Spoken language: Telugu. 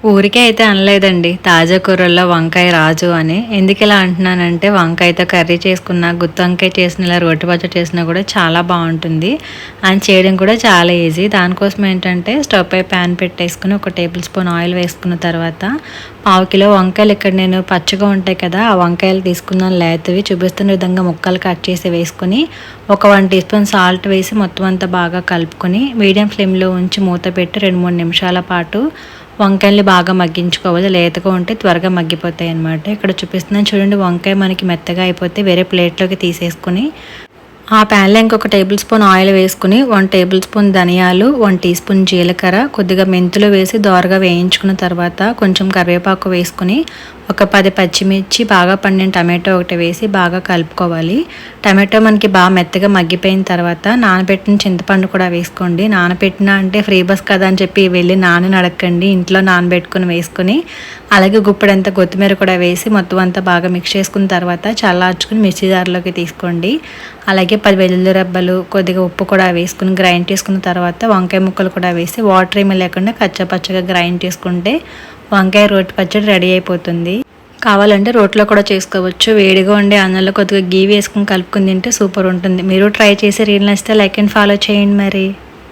ఊరికే అయితే అనలేదండి. తాజా కూరల్లో వంకాయ రాజు అని. ఎందుకిలా అంటున్నానంటే వంకాయతో కర్రీ చేసుకున్నా, గుత్తి వంకాయ చేసినా, ఇలా రోటి పచ్చడి చేసినా కూడా చాలా బావుంటుంది. అండ్ చేయడం కూడా చాలా ఈజీ. దానికోసం ఏంటంటే స్టవ్ పై ప్యాన్ పెట్టేసుకొని ఒక టేబుల్ స్పూన్ ఆయిల్ వేసుకున్న తర్వాత పావు కిలో వంకాయలు ఇక్కడ నేను పచ్చిగా ఉంటాయి కదా! ఆ వంకాయలు తీసుకున్నాను లేతవి. చూపిస్తున్న విధంగా ముక్కలు కట్ చేసి వేసుకొని ఒక 1 టీ స్పూన్ సాల్ట్ వేసి మొత్తం అంతా బాగా కలుపుకొని మీడియం ఫ్లేమ్‌లో ఉంచి మూత పెట్టి 2, 3 నిమిషాల పాటు వంకాయల్ని బాగా మగ్గించుకోవాలి. లేతగా ఉంటే త్వరగా మగ్గిపోతాయి అన్నమాట. ఇక్కడ చూపిస్తున్నాను చూడండి, వంకాయ మనకి మెత్తగా అయిపోతే వేరే ప్లేట్లోకి తీసేసుకొని ఆ ప్యాన్లో ఇంకొక టేబుల్ స్పూన్ ఆయిల్ వేసుకుని 1 టేబుల్ స్పూన్ ధనియాలు, 1 టీ స్పూన్ జీలకర్ర, కొద్దిగా మెంతులు వేసి దోరగా వేయించుకున్న తర్వాత కొంచెం కరివేపాకు వేసుకుని ఒక 10 పచ్చిమిర్చి, బాగా పండిన టమాటో ఒకటి వేసి బాగా కలుపుకోవాలి. టమాటో మనకి బాగా మెత్తగా మగ్గిపోయిన తర్వాత నానబెట్టిన చింతపండు కూడా వేసుకోండి. నానబెట్టిన అంటే ఫ్రీ బస్ కదా అని చెప్పి వెళ్ళి అడగండి. ఇంట్లో నానబెట్టుకుని వేసుకొని అలాగే గుప్పెడంత కొత్తిమీర కూడా వేసి మొత్తం అంతా బాగా మిక్స్ చేసుకున్న తర్వాత చల్లార్చుకుని మిక్సీ జార్లోకి తీసుకోండి. అలాగే 10 వెల్లుల్లి రెబ్బలు, కొద్దిగా ఉప్పు కూడా వేసుకుని గ్రైండ్ చేసుకున్న తర్వాత వంకాయ ముక్కలు కూడా వేసి వాటర్ ఏమీ లేకుండా కచ్చాపచ్చగా గ్రైండ్ చేసుకుంటే వంకాయ రోటి పచ్చడి రెడీ అయిపోతుంది. కావాలంటే రోట్లో కూడా చేసుకోవచ్చు. వేడిగా ఉండే అన్నంలో కొద్దిగా గీ వేసుకుని కలుపుకుని తింటే సూపర్ ఉంటుంది. మీరు ట్రై చేసి రీల్ నచ్చితే లైక్ అండ్ ఫాలో చేయండి మరి.